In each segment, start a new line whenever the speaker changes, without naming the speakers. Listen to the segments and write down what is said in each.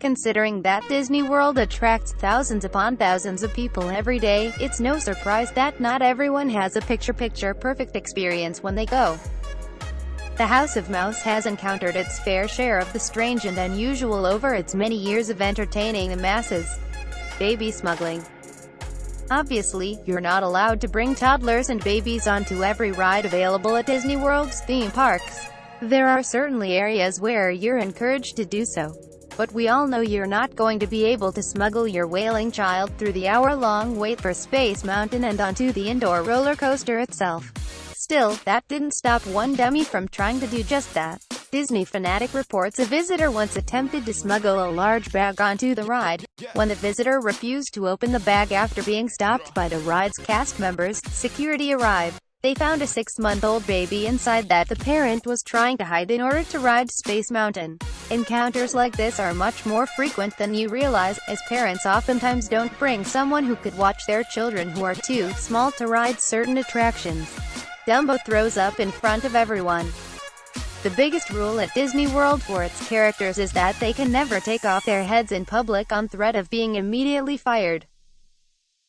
Considering that Disney World attracts thousands upon thousands of people every day, it's no surprise that not everyone has a picture-picture perfect experience when they go. The House of Mouse has encountered its fair share of the strange and unusual over its many years of entertaining the masses. Baby smuggling. Obviously, you're not allowed to bring toddlers and babies onto every ride available at Disney World's theme parks. There are certainly areas where you're encouraged to do so. But we all know you're not going to be able to smuggle your wailing child through the hour-long wait for Space Mountain and onto the indoor roller coaster itself. Still, that didn't stop one dummy from trying to do just that. Disney Fanatic reports a visitor once attempted to smuggle a large bag onto the ride. When the visitor refused to open the bag after being stopped by the ride's cast members, security arrived. They found a 6-month-old baby inside that the parent was trying to hide in order to ride Space Mountain. Encounters like this are much more frequent than you realize, as parents oftentimes don't bring someone who could watch their children who are too small to ride certain attractions. Dumbo throws up in front of everyone. The biggest rule at Disney World for its characters is that they can never take off their heads in public on threat of being immediately fired.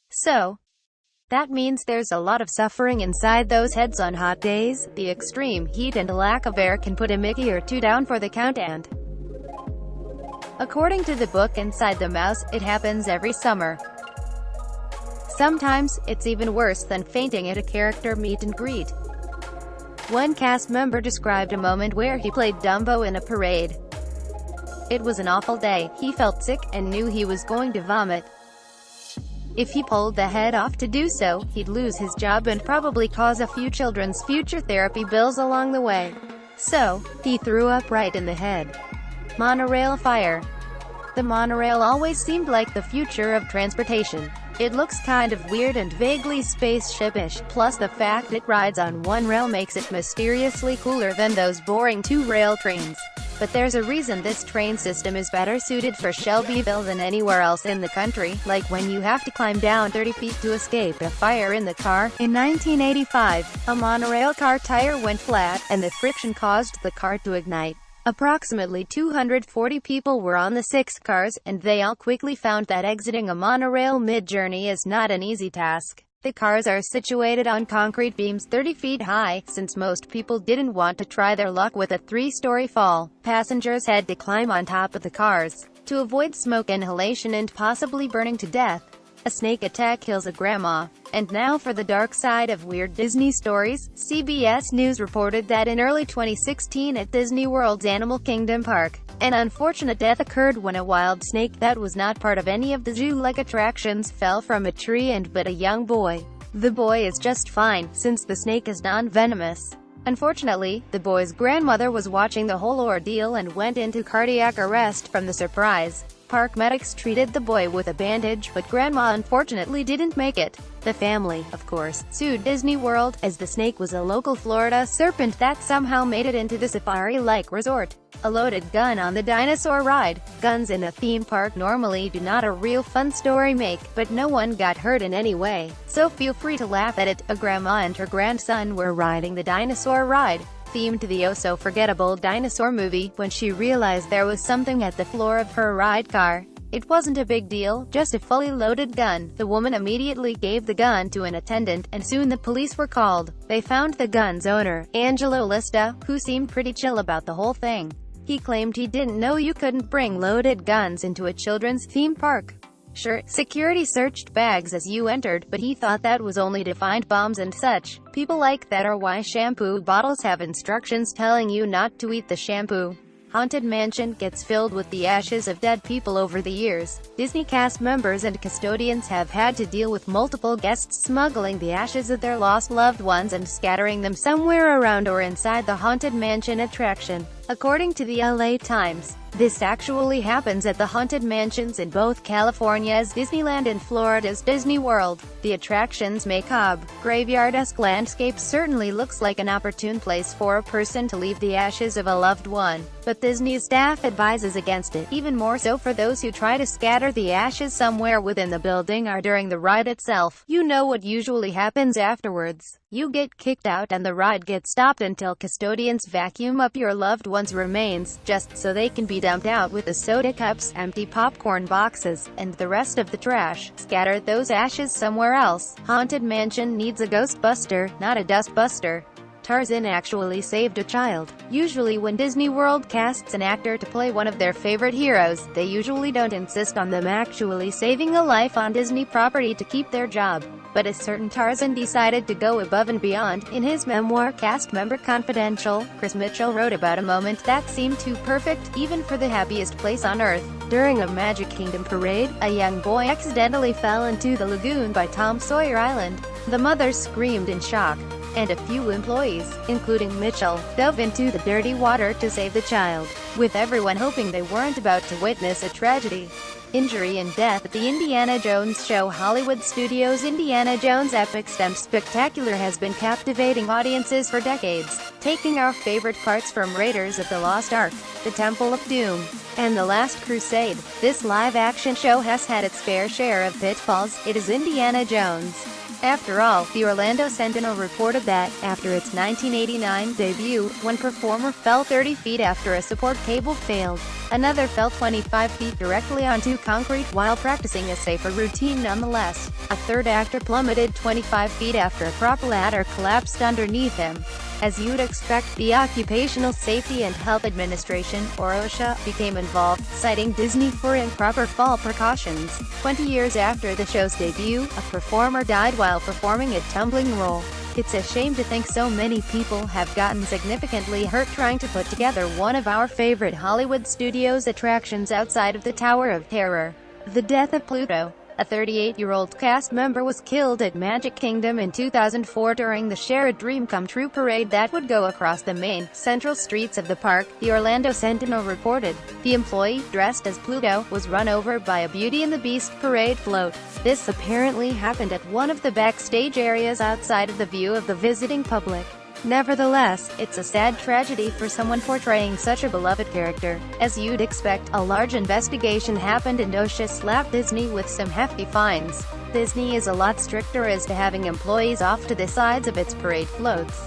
So, that means there's a lot of suffering inside those heads on hot days. The extreme heat and lack of air can put a Mickey or two down for the count, and according to the book Inside the Mouse, it happens every summer. Sometimes, it's even worse than fainting at a character meet and greet. One cast member described a moment where he played Dumbo in a parade. It was an awful day, he felt sick, and knew he was going to vomit. If he pulled the head off to do so, he'd lose his job and probably cause a few children's future therapy bills along the way. So, he threw up right in the head. Monorail fire. The monorail always seemed like the future of transportation. It looks kind of weird and vaguely spaceship-ish, plus the fact it rides on one rail makes it mysteriously cooler than those boring two-rail trains. But there's a reason this train system is better suited for Shelbyville than anywhere else in the country, like when you have to climb down 30 feet to escape a fire in the car. In 1985, a monorail car tire went flat, and the friction caused the car to ignite. Approximately 240 people were on the 6 cars, and they all quickly found that exiting a monorail mid-journey is not an easy task. The cars are situated on concrete beams 30 feet high. Since most people didn't want to try their luck with a 3-story fall, passengers had to climb on top of the cars to avoid smoke inhalation and possibly burning to death. A snake attack kills a grandma. And now for the dark side of weird Disney stories. CBS News reported that in early 2016 at Disney World's Animal Kingdom Park, an unfortunate death occurred when a wild snake that was not part of any of the zoo-like attractions fell from a tree and bit a young boy. The boy is just fine, since the snake is non-venomous. Unfortunately, the boy's grandmother was watching the whole ordeal and went into cardiac arrest from the surprise. Park medics treated the boy with a bandage, but Grandma unfortunately didn't make it. The family, of course, sued Disney World, as the snake was a local Florida serpent that somehow made it into the safari-like resort. A loaded gun on the dinosaur ride. Guns in a theme park normally do not a real fun story make, but no one got hurt in any way, so feel free to laugh at it. A grandma and her grandson were riding the dinosaur ride, themed to the oh-so-forgettable dinosaur movie, when she realized there was something at the floor of her ride car. It wasn't a big deal, just a fully loaded gun. The woman immediately gave the gun to an attendant, and soon the police were called. They found the gun's owner, Angelo Lista, who seemed pretty chill about the whole thing. He claimed he didn't know you couldn't bring loaded guns into a children's theme park. Sure, security searched bags as you entered, but he thought that was only to find bombs and such. People like that are why shampoo bottles have instructions telling you not to eat the shampoo. Haunted Mansion gets filled with the ashes of dead people over the years. Disney cast members and custodians have had to deal with multiple guests smuggling the ashes of their lost loved ones and scattering them somewhere around or inside the Haunted Mansion attraction. According to the LA Times, this actually happens at the haunted mansions in both California's Disneyland and Florida's Disney World. The attraction's macabre, graveyard-esque landscape certainly looks like an opportune place for a person to leave the ashes of a loved one, but Disney's staff advises against it, even more so for those who try to scatter the ashes somewhere within the building or during the ride itself. You know what usually happens afterwards. You get kicked out and the ride gets stopped until custodians vacuum up your loved everyone's remains, just so they can be dumped out with the soda cups, empty popcorn boxes, and the rest of the trash. Scatter those ashes somewhere else. Haunted Mansion needs a ghostbuster, not a dustbuster. Tarzan actually saved a child. Usually when Disney World casts an actor to play one of their favorite heroes, they usually don't insist on them actually saving a life on Disney property to keep their job. But a certain Tarzan decided to go above and beyond. In his memoir Cast Member Confidential, Chris Mitchell wrote about a moment that seemed too perfect, even for the happiest place on earth. During a Magic Kingdom parade, a young boy accidentally fell into the lagoon by Tom Sawyer Island. The mother screamed in shock, and a few employees, including Mitchell, dove into the dirty water to save the child, with everyone hoping they weren't about to witness a tragedy. Injury and death at the Indiana Jones show. Hollywood Studios' Indiana Jones Epic Stump Spectacular has been captivating audiences for decades, taking our favorite parts from Raiders of the Lost Ark, The Temple of Doom, and The Last Crusade. This live-action show has had its fair share of pitfalls. It is Indiana Jones. After all, the Orlando Sentinel reported that, after its 1989 debut, one performer fell 30 feet after a support cable failed. Another fell 25 feet directly onto concrete while practicing a safer routine nonetheless. A third actor plummeted 25 feet after a prop ladder collapsed underneath him. As you'd expect, the Occupational Safety and Health Administration, or OSHA, became involved, citing Disney for improper fall precautions. 20 years after the show's debut, a performer died while performing a tumbling role. It's a shame to think so many people have gotten significantly hurt trying to put together one of our favorite Hollywood Studios attractions outside of the Tower of Terror. The death of Pluto. A 38-year-old cast member was killed at Magic Kingdom in 2004 during the Share a Dream Come True parade that would go across the main, central streets of the park, the Orlando Sentinel reported. The employee, dressed as Pluto, was run over by a Beauty and the Beast parade float. This apparently happened at one of the backstage areas outside of the view of the visiting public. Nevertheless, it's a sad tragedy for someone portraying such a beloved character. As you'd expect, a large investigation happened and OSHA slapped Disney with some hefty fines. Disney is a lot stricter as to having employees off to the sides of its parade floats.